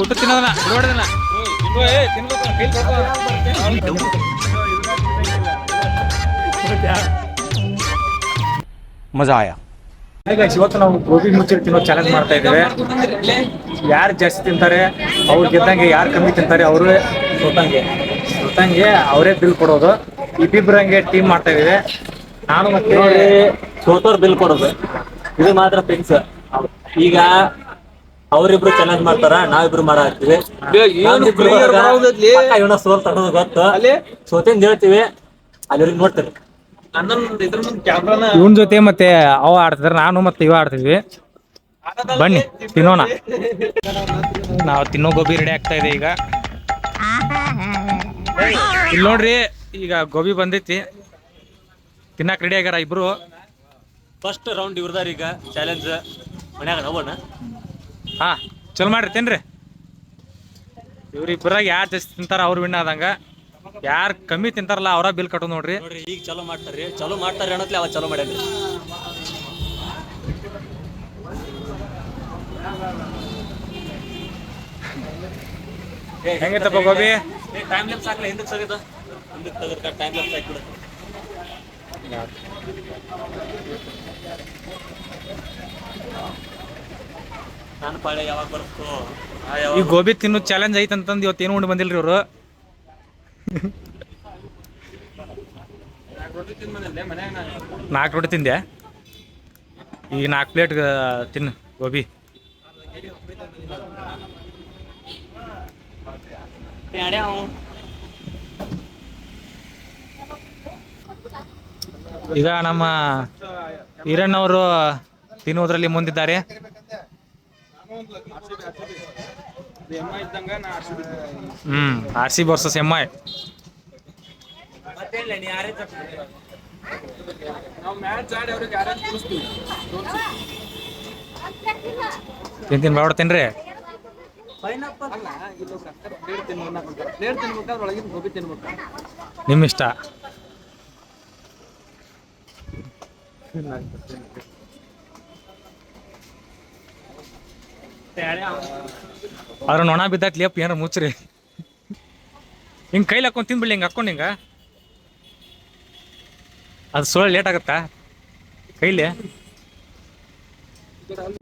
ಊಟ ತಿನ್ನೋದನ್ನ ಬಿಡೋದನ್ನ ಮಜಾ ಆಯಾ. ಇವತ್ತು ನಾವು ಗೋಬಿ ಮುಚ್ಚಿ ತಿನ್ನೋ ಚಾಲೆಂಜ್ ಮಾಡ್ತಾ ಇದ್ದೇವೆ. ಯಾರು ಜಾಸ್ತಿ ತಿಂತಾರೆ ಅವ್ರು ಗೆದ್ದಂಗೆ, ಯಾರು ಕಮ್ಮಿ ತಿಂತಾರೆ ಅವರೇ ಸೋತಂಗೆ ಅವರೇ ಬಿಲ್ ಕೊಡೋದು. ಇಬ್ಬಿಬ್ರಂಗೆ ಟೀಮ್ ಮಾಡ್ತಾ ಇದ್ದೇವೆ. ನಾನು ಮತ್ತೆ ಸೋತೋರ್ ಬಿಲ್ ಕೊಡೋದು ಇದು ಮಾತ್ರ ಫಿಕ್ಸ್. ಈಗ ಅವ್ರಿಬ್ರು ಚಾಲೆಂಜ್ ಮಾಡ್ತಾರ, ನಾವಿಬ್ರು ಮಾಡಾಕ್ತಿವಿ. ಇವನ ಸೋಲ್ ತಗೊಳೋದು ಗೊತ್ತು, ಸೋತಿಂದ ಹೇಳ್ತೀವಿ, ಅಲ್ಲಿವ್ರಿಗೆ ನೋಡ್ತೀರಿ. ಇವನ್ ಜೊತೆ ಮತ್ತೆ ಅವ ಆಡ್ತಿದಾರೆ, ನಾನು ಮತ್ತೆ ಇವ ಆಡ್ತಿದ್ವಿ. ಬನ್ನಿ ತಿನ್ನೋಣ. ನಾವು ತಿನ್ನೋ ಗೋಬಿ ರೆಡಿ ಆಗ್ತಾ ಇದೆ ಈಗ. ಇಲ್ಲಿ ನೋಡ್ರಿ, ಈಗ ಗೋಬಿ ಬಂದೈತಿ, ತಿನ್ನಕ್ ರೆಡಿ ಆಗ್ಯಾರ ಇಬ್ರು. ಫಸ್ಟ್ ರೌಂಡ್ ಇವ್ರದಾರ ಈಗ ಚಾಲೆಂಜ್. ಮನ್ಯಾಗ ಹೋಗೋಣ. ಹಾ ಚಲೋ ಮಾಡ್ರಿ, ತಿನ್ರಿ. ಇವ್ರಿಬ್ಬರಾಗ ಯಾರು ಜಾಸ್ತಿ ತಿಂತಾರ ಅವ್ರು ವಿನ್ ಆದಂಗ. ಯಾರು ಕಮ್ಮಿ ತಿಂತಾರಲ್ಲ ಅವರ ಬಿಲ್ ಕಟ್ಟೋದು ನೋಡ್ರಿ. ಈಗ ಚಲೋ ಮಾಡ್ತಾರ್ರಿ ಅನ್ನೋತ್ಲೆ ಅವ ಚಲೋ ಮಾಡ್ಯಾನ್ರಿ. ಹೆಂಗೈತಪ್ಪ ಗೋಬಿ? ಟೈಮ್ ಲ್ಯಾಪ್ಸ್ ಹಾಕ್ಲ, ಹಿಂದಕ್ಕೆ ಸರಿದ, ಹಿಂದಕ್ಕೆ ತೆಗೆದ ಟೈಮ್ ಲ್ಯಾಪ್ಸ್ ಹಾಕ್ಬಿಡ. ನಾನು ಪಾಳೆ ಯಾವಾಗ ಬರುತ್ತೋ ಈ ಗೋಬಿ ತಿನ್ನೋ ಚಾಲೆಂಜ್ ಐತೆ ಅಂತಂದು ಇವತ್ತು ಏನು ಉಂಡು ಬಂದಿಲ್ರಿ ಇವರು. 4 ರೋಟಿ ತಿಂದೆ. ಈಗ 4 ಪ್ಲೇಟ್ ತಿನ್ನು ಗೋಬಿ. ಈಗ ನಮ್ಮ ಹಿರಣ್ಣವರು ತಿನ್ನುವುದರಲ್ಲಿ ಮುಂದಿದ್ದಾರೆ. RCB versus MI. ತಿಂತೀನಿ ಮಾಡ್ತೇನ್ರಿ. ನಿಮ್ಮ ಇಷ್ಟ. ಅದ್ರ ನೊಣ ಬಿದ್ದಾತ್ಲಿ ಅಪ್ಪ, ಏನಾರ ಮುಚ್ಚ್ರಿ. ಹಿಂಗೆ ಕೈಲಿ ಹಾಕೊಂಡು ತಿಂದ್ಬಿಡ್ಲಿ, ಹಿಂಗೆ ಹಾಕೊಂಡು ಹಿಂಗೆ. ಅದು ಸೋಳ ಲೇಟ್ ಆಗತ್ತಾ ಕೈಲಿ?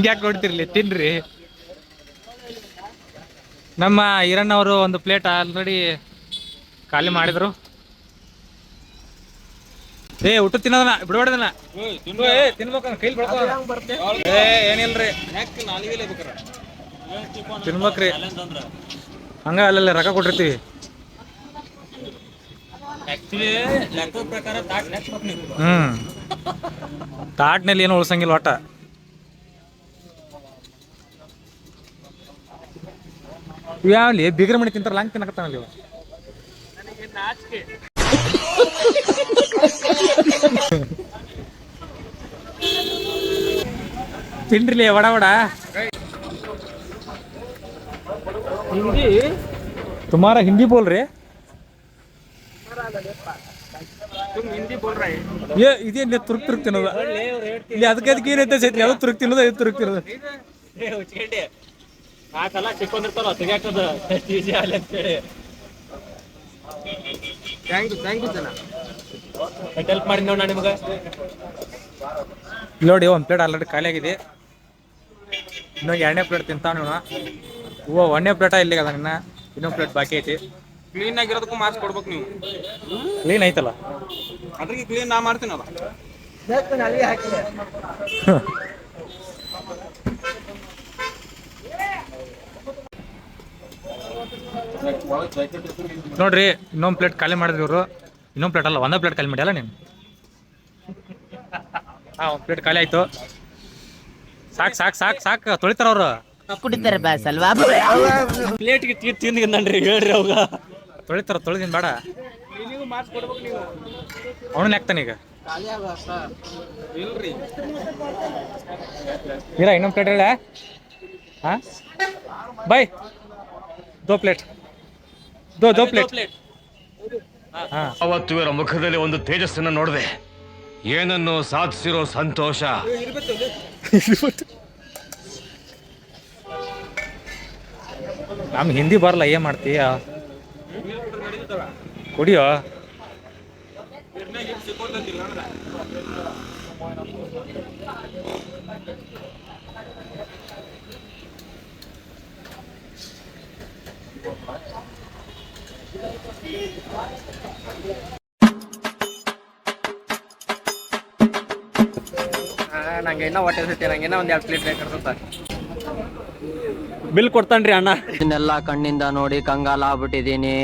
ಯಾಕೆ ನೋಡ್ತಿರ್ಲಿ, ತಿನ್ರಿ. ನಮ್ಮ ಹಿರಣ್ಣವರು ಒಂದು ಪ್ಲೇಟ್ ಆಲ್ರೆಡಿ ಖಾಲಿ ಮಾಡಿದ್ರು. ಊಟ ತಿನ್ನೋದನ್ನ ಬಿಡಬೇಡದನ್ನ ತಿನ್ಬೇಕಂದ್ರೆ ಕೈಲಿ ಬೆಳ್ಕೊ. ಏನಿಲ್ರಿ, ತಿನ್ಬೇಕ್ರಿ. ಹಂಗ ಅಲ್ಲಲ್ಲ ರೊಕ್ಕ ಕೊಟ್ಟಿರ್ತೀವಿ. ತಾಟ್ನಲ್ಲಿ ಏನು ಉಳ್ಸಂಗಿಲ್ಲ ಒಟ್ಟ. ಯಾವಲ್ಲಿ ಬಿಗ್ರ ಮಣಿ ತಿಂತಾರಲ್ಲ ಹಂಗೆ ತಿನ್ನಕತ್ತಾನಲ್ಲಿ ಇವ. ತಿನ್ರಿಲಿ ವಡ ವಡ. ಹಿಂದಿ ತುಮಾರ ಹಿಂದಿ ಬೋಲ್ ರೇ. ಇದೇನು ತುರುಕ್ ತಿನ್ನೋದು ಇಲ್ಲಿ? ಅದಕ್ಕೆ ಏನೈತೆ ಸೈತ್ಲಿ, ಅದು ತುರುಕ್ ತಿನ್ನೋದು, ಅದು ತುರುಕ್ ತಿನ್ನೋದು. ಸಿಕ್ಕೊಂಡಿರ್ತಾರ ತೆಗಿಯಾಕದ ಹೆಲ್ಪ್ ಮಾಡಿ ನೋಡ ನಿಮ್ಗೆ. ನೋಡಿ, ಒಂದು ಪ್ಲೇಟ್ ಆಲ್ರೆಡಿ ಖಾಲಿ ಆಗಿದೆ. ಇನ್ನೊಂದು 2ನೇ ಪ್ಲೇಟ್ ತಿಂತಾವ ನೀವು. 1ನೇ ಪ್ಲೇಟ ಇಲ್ಲಿಗೆ ಅದ, ನಿನ್ನ ಇನ್ನೊಂದು ಪ್ಲೇಟ್ ಬಾಕಿ ಐತಿ. ಕ್ಲೀನ್ ಆಗಿರೋದಕ್ಕೂ ಮಾರ್ಕ್ಸ್ ಕೊಡ್ಬೇಕು ನೀವು. ಕ್ಲೀನ್ ಐತಲ್ಲ, ಅದ್ರಿಗೆ ಕ್ಲೀನ್ ನಾ ಮಾಡ್ತೀನಲ್ಲ. ನೋಡ್ರಿ, ಇನ್ನೊಂದು ಪ್ಲೇಟ್ ಖಾಲಿ ಮಾಡಿದ್ರಿ ಇವರು. ಇನ್ನೊಂದು ಪ್ಲೇಟ್ ಅಲ್ಲ, 1 ಪ್ಲೇಟ್ ಖಾಲಿ ಮಾಡಿ ಅಲ್ಲ ನೀನು. 1 ಪ್ಲೇಟ್ ಖಾಲಿ ಆಯ್ತು. ಸಾಕು ಸಾಕು ಸಾಕು ಸಾಕು, ತೊಳಿತಾರ ಅವರು. ಕುಡಿತಾರೆ ಬಾಸ್ ಅಲ್ವಾ? ಪ್ಲೇಟ್ಗೆ ತಿಂದ್ರಿ ಹೇಳ್ರಿ ಅವಾಗ. ತೊಳಿತಾರ, ತೊಳೆದಿನ ಬೇಡ. ಅವನು ಹಾಕ್ತಾನೆ ಈಗ. ಇರ ಇನ್ನೊಂದು ಪ್ಲೇಟ್ ಹೇಳ. ಹಾಂ ಬಾಯ್, 2 ಪ್ಲೇಟ್. ದೋ ಪ್ಲೇಟ್. ಅವತ್ತು ಇವರ ಮುಖದಲ್ಲಿ ಒಂದು ತೇಜಸ್ಸನ್ನು ನೋಡಿದೆ. ಏನನ್ನು ಸಾಧಿಸಿರೋ ಸಂತೋಷ. ನಮ್ಗೆ ಹಿಂದಿ ಬರಲ್ಲ, ಏನ್ ಮಾಡ್ತೀಯ? ಕುಡಿಯೋ. ನಂಗೆ ಇನ್ನೂ ಹೊಟ್ಟೆ ಸತಿ, ನಂಗೆ ಇನ್ನೂ ಒಂದ್ 2 ಪ್ಲೇಟ್ ಬೇಕಾಗ್ತದ. ಬಿಲ್ ಕೊಡ್ತಾನ್ರಿ ಅಣ್ಣ. ಇದನ್ನೆಲ್ಲ ಕಣ್ಣಿಂದ ನೋಡಿ ಕಂಗಾಲ ಆಗ್ಬಿಟ್ಟಿದೀನಿ.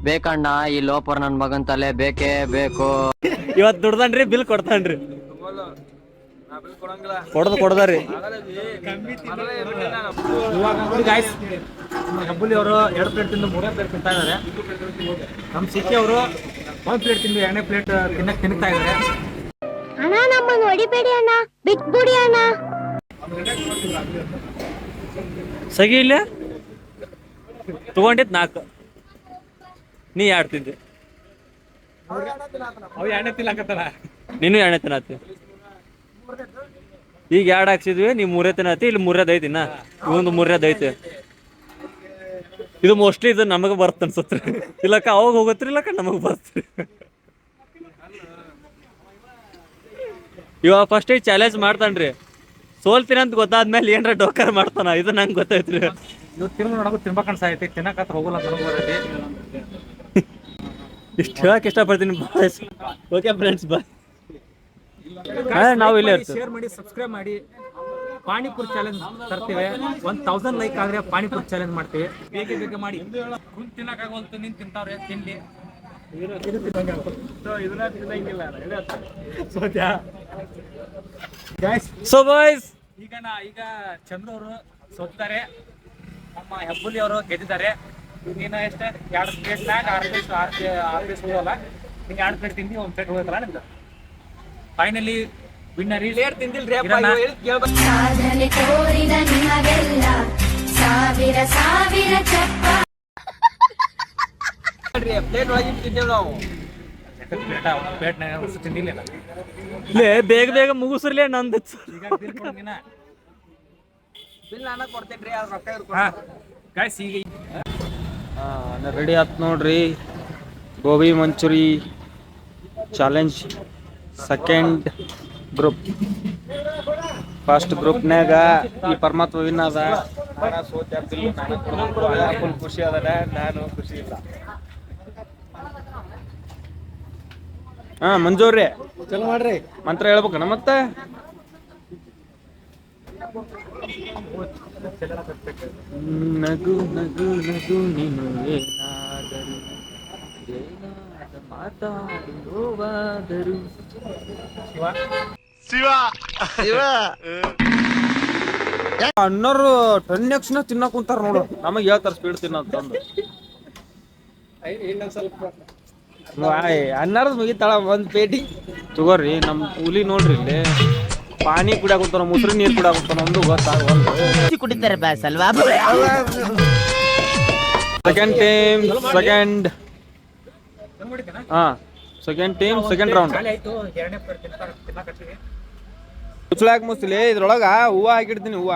ಬೇಕಣ್ಣ ಈ ಲೋಪರ್ ನನ್ ಮಗನ್ ತಲೆ ಬೇಕೇ ಬೇಕು. ಇವತ್ ದುಡ್ದನ್ರಿ, ಬಿಲ್ ಕೊಡ್ತಾನ್ರಿ. ಕೊಡದ್ರಿ. ಇವಾಗ ನೋಡಿ ಗಾಯ್ಸ್, ಹೆಬ್ಬುಲಿ ಅವರು 2 ಪ್ಲೇಟ್ ತಿಂದು 3ನೇ ಪ್ಲೇಟ್ ತಿಂತಾ ಇದಾರೆ. ನಮ್ಮ ಸಿಕ್ಕಿ ಅವರು 1 ಪ್ಲೇಟ್ ತಿಂದು 2ನೇ ಪ್ಲೇಟ್ ತಿನ್ನುತ್ತಾ ಇದಾರೆ. ಅಣ್ಣ ನಮ್ಮನ್ನು ಹೊಡಿಬೇಡಿ ಅಣ್ಣ, ಬಿಟ್ಬಿಡಿ ಅಣ್ಣ. ಸಗಿ ಇಲ್ಲ ತಗೊಂಡಿದ್ 4, ನೀ 2 ತಿಂದೆ. ಅವು 2ನೇ ತಿನ್ನಕತ್ತಾರ. ನೀನು 2ನೇ ತಿನ್ನತ್ತಿ. ಈಗ 2 ಹಾಕ್ಸಿದ್ವಿ, ನೀವ್ 3 ತಿನ್ನತ್ತಿ. ಇಲ್ಲಿ 3ನೇದು ಐತಿ, ಇನ್ನ ಇವೊಂದು 3ನೇದು ಐತಿ. ಇದು ಮೋಸ್ಟ್ಲಿ ಇದು ನಮಗ ಬರ್ತ ಅನ್ಸತ್ರಿ. ಇಲ್ಲಕ್ಕ ಅವಾಗ ಹೋಗತ್ರಿ, ಇಲ್ಲಕ್ಕ ನಮಗ್ ಬರ್ತ್ರಿ. ಇವಾಗ ಫಸ್ಟ್ ಈಗ ಚಾಲೆಂಜ್ ಮಾಡ್ತಾನ್ರಿ. ಸೋಲ್ತೀನಿ ಅಂತ ಗೊತ್ತಾದ್ಮೇಲೆ ಏನ್ರ ಡೋಕರ್ ಮಾಡ್ತಾನ, ಇದು ನಂಗೆ ಗೊತ್ತೈತ್ರಿ. ಇವ್ ತಿರ್ಗ ನೋಡಕ್ ತಿನ್ಬೇಕ್ ಅನ್ಸೈತಿ, ತಿನ್ನಕತ್ರ ಹೋಗಲ್ಲ ಅಂತ ಅನ್ಬೋದೈತಿ. ಇಷ್ಟು ಹೇಳಕ್ ಇಷ್ಟಪಡ್ತೀನಿ. ಬಾಯ್ಸ್, ಓಕೆ ಫ್ರೆಂಡ್ಸ್, ಬಾಯ್. ನಾವು ಇಲ್ಲೇ ಇರ್ತೀವಿ. ಶೇರ್ ಮಾಡಿ, ಸಬ್ಸ್ಕ್ರೈಬ್ ಮಾಡಿ. ಪಾನಿಪುರಿ ಚಾಲೆಂಜ್ ತರ್ತೀವಿ. 1000 ಲೈಕ್ ಆದ್ರೆ ಪಾನಿಪುರಿ ಚಾಲೆಂಜ್ ಮಾಡ್ತೀವಿ. ಬೇಗ ಮಾಡಿ. ಕುಂತ್ ತಿನ್ನಕ್ಕಾಗೋಲ್ತು, ನೀನ್ ತಿಂತಾವ್ರೆ, ತಿನ್ಲಿ. ಸೊ ಬಾಯ್ಸ್, ಈಗ ಚಂದ್ರು ಅವರು ಸೋತ್ತಾರೆ, ನಮ್ಮ ಹೆಬ್ಬುಲಿ ಅವರು ಗೆದ್ದಿದ್ದಾರೆ. ನೀನು ಎಷ್ಟೇ 2 ಪ್ಲೇಟ್ನಾಗ 6 ಪೀಸ್ ಹೋಗಲ್ಲ. ನೀನು 2 ಪ್ಲೇಟ್ ತಿಂದು 1 ಪ್ಲೇಟ್ ಹೋಗತ್ತಲ್ಲ ನಿಮ್ದು. ಫೈನಲಿ ವಿನ್ನರ್ ತಿಂದಿಲ್ರಿ ಸಾಧನೆ ತೋರಿದ ನಿಮಗೆಲ್ಲ ಸಾವಿರ ಸಾವಿರ ಚಪ್ಪ. ಪ್ಲೇಟ್ ಒಳಗೆ ತಿಂದೇವ್ ನಾವು. ಪ್ಲೇಟ್ನಾಗ ಉಸು ತಿಂದಿಲ್ಲ. ಬೇಗ ಬೇಗ ಮುಗಿಸ್ರಲೇ ನಂದು. ಈಗ ಬಿಲ್ ಕೊಡು ನೀನ. ಬಿಲ್ ನಾನು ಕೊಡ್ತೇನ್ರಿ, ಅದು ರೊಕ್ಕ ಇವ್ರು ಹಾ ಗಾಯ್ಸ್, ಈಗ ರೆಡಿ ಆತ್ ನೋಡ್ರಿ. Gobi manchurian challenge second group. First ಗ್ರೂಪ್ನಾಗ ಈ ಪರಮಾತ್ಮ ವಿನ್ ಅದ. ಫುಲ್ ಖುಷಿ ಅದ, ನಾನು ಖುಷಿ ಇಲ್ಲ. ಮಂಜೂರ್ರಿ ಚಲೋ ಮಾಡ್ರಿ. ಮಂತ್ರ ಹೇಳ್ಬೇಕಣ್ಣ ಮತ್ತೆ. ನಗು ನಗು ನಗು ನೀನು ಏನಾದರೂ ಮಾತಾಡುವಾದರೂ. ಅಣ್ಣರು 10x ತಿನ್ನಕ್ ಕುಂತಾರ ನೋಡು. ನಮಗ್ ಹೇಳ್ತಾರ ಸ್ಪೀಡ್ ತಿನ್ನಂತಂದು. ಅನ್ನಾರದ ಮುಗಿತಾಳ ಒಂದ್ ಪೇಟಿ ತಗೋರಿ. ನಮ್ ಹುಲಿ ನೋಡ್ರಿ, ಇಲ್ಲಿ ಪಾನಿ ಕುಡಿಯಾಕುತ್ತಾನ, ಮುಸ್ರಿ ನೀರ್ ಕುಡಿಯಾಕುತ್ತಾನ, ಒಂದು ಗೊತ್ತಾಗವಲ್ದು. ಕುಡಿತಾರೆ ಬ್ಯಾಸ್ ಅಲ್ವಾ? Second team second second round. ಖಾಲಿ ಆಯ್ತು. 2ನೇ ಪ್ಲೇಟ್ ತಿನ್ನಕತ್ತೀವಿ. ಮುಚ್ಚಲಾಕ ಮುಚ್ಚಲಿ, ಇದ್ರೊಳಗ ಹೂವ ಹಾಕಿಡ್ತೀನಿ. ಹೂವ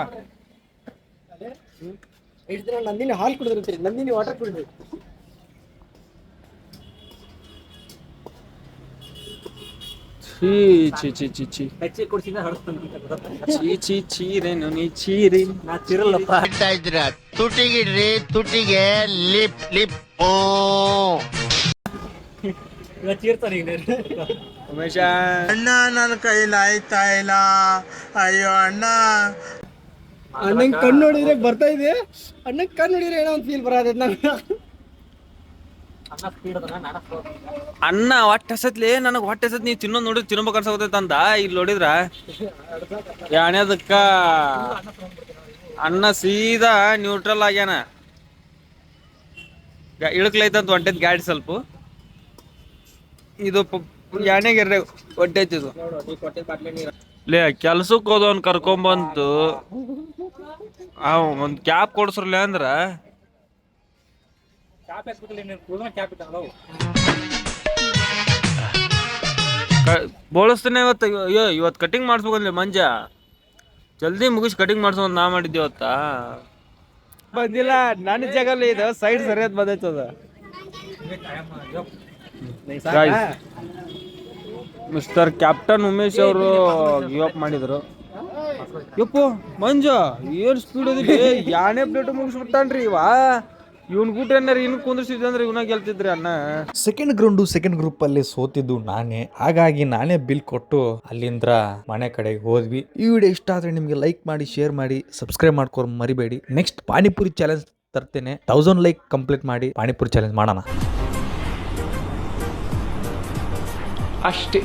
ನಂದಿನಿ ಹಾಲು ಕುಡಿದ್ರಿ, ನಂದಿನಿ ವಾಟರ್ ಕುಡಿದ್ರಿ. ಛೀ ಛೀ ಛೀ ಛೀ ಛೀ ಹೆಚ್ಚಿ ಕುಡಿಸಿದ ಹಡಸ್ತಾನೆ. ಛೀ ಛೀ ಛೀರೇನು ನೀ ಛೀರಿ. ನಾ ತಿರಲ್ಲಪ್ಪ. ತುಟಿಗಿಡ್ರಿ, ತುಟಿಗೆ ಲಿಪ್ ಲಿಪ್. ಓ ಇವ ಚೀರ್ತಾನೆ ಈಗ. ಉಮೇಶ ಅಣ್ಣ, ನನ್ನ ಕೈಲಿ ಆಯ್ತಾ ಇಲ್ಲ. ಅಯ್ಯೋ ಅಣ್ಣ. ಅಣ್ಣಂಗ್ ಕಣ್ಣು ನೋಡಿದ್ರೆ ಬರ್ತಾ ಇದೆ. ಅಣ್ಣಂಗ್ ಕಣ್ಣು ನೋಡಿದ್ರೆ ಏನೋ ಒಂದು ಫೀಲ್ ಬರತೈತೆ ನಂಗೆ. ಅನ್ನ ಸ್ಪೀಡ್ ಅದನ್ನ ನಾನ ಸ್ಲೋ. ಅನ್ನ ಹೊಟ್ಟೆ ಹಸತ್ಲಿ, ನನಗೆ ಹೊಟ್ಟೆ ಹಸತ್. ನೀ ತಿನ್ನೋದು ನೋಡಿದ್ರೆ ತಿನ್ಬೇಕು ಅನ್ಸಕತ್ತೈತ ಅಂತ. ಇಲ್ಲಿ ನೋಡಿದ್ರ ಯಾಣ್ಯದಕ್ಕ ಅನ್ನ ಸೀದಾ ನ್ಯೂಟ್ರಲ್ ಆಗ್ಯಾನ. ಇಳಕ್ಲೈತಂತ ಹೊಂಟೈತ್ ಗಾಡಿ ಸ್ವಲ್ಪ. ಇದು ಯಾಣ್ಯಾಗ ಹೊಟ್ಟೆ ಐತಿದು. ಲೇ ಕೆಲ್ಸಕ್ಕೆ ಹೋದವನ್ ಕರ್ಕೊಂಬಂತು ಒಂದ್ ಕ್ಯಾಬ್ ಕೊಡ್ಸ್ರಲ್ಲ ಅಂದ್ರ ಕ್ಯಾಪ್ ಹಾಕ್ಬಿಟ್ಟಿಲ್ಲ, ನೀನು ಕೂದಲ ಕ್ಯಾಪ್ ಇಟ್ಟಾಗಲ್ಲ. ಬೋಳಿಸ್ತಾನೆ ಇವತ್ತು. ಅಯ್ಯೋ ಇವತ್ತು ಕಟಿಂಗ್ ಮಾಡಿಸ್ಬೇಕಂದ್ರೆ ಮಂಜ ಜಲ್ದಿ ಮುಗಿಸಿ ಕಟಿಂಗ್ ಮಾಡಿಸೋ ನಾ ಮಾಡಿದ್ದೆ ಇವತ್ತ. ಬಂದಿಲ್ಲ ನನ್ನ ಜಾಗಲ್ಲಿ ಇದು ಸೈಡ್ ಸರಿಯಾದ ಬಂದೈತದ ಮಿಸ್ಟರ್ ಕ್ಯಾಪ್ಟನ್ ಉಮೇಶ್ ಅವರು ಗಿವ್ ಅಪ್ ಮಾಡಿದ್ರು. ಯಪ್ಪು ಮಂಜು ಏನ್ ಸ್ಪೀಡ್ ಅದಿಲ್ಲ, ಯಾನೇ ಪ್ಲೇಟ್ ಮುಗಿಸ್ಬಿಟ್ಟಾನ್ರಿ ಇವ. ಇವ್ನ ಗುಟ್ ಏನಾರ ಇನ್ನು ಕುಂದ್ರಿಸಿದ್ವಿ ಅಂದ್ರೆ ಇವನ ಗೆಲ್ತಿದ್ರಿ ಅಣ್ಣ. ಸೆಕೆಂಡ್ ಗ್ರೂಪ್ ಅಲ್ಲಿ ಸೋತಿದ್ದು ನಾನೇ, ಹಾಗಾಗಿ ನಾನೇ ಬಿಲ್ ಕೊಟ್ಟು ಅಲ್ಲಿಂದ ಮನೆ ಕಡೆಗೆ ಹೋದ್ವಿ. ಈ ವಿಡಿಯೋ ಇಷ್ಟ ಆದ್ರೆ ನಿಮ್ಗೆ ಲೈಕ್ ಮಾಡಿ, ಶೇರ್ ಮಾಡಿ, ಸಬ್ಸ್ಕ್ರೈಬ್ ಮಾಡ್ಕೊಂಡು ಮರಿಬೇಡಿ. ನೆಕ್ಸ್ಟ್ ಪಾನಿಪುರಿ ಚಾಲೆಂಜ್ ತರ್ತೇನೆ. 1000 ಲೈಕ್ ಕಂಪ್ಲೀಟ್ ಮಾಡಿ ಪಾನಿಪುರಿ ಚಾಲೆಂಜ್ ಮಾಡೋಣ ಅಷ್ಟೇ.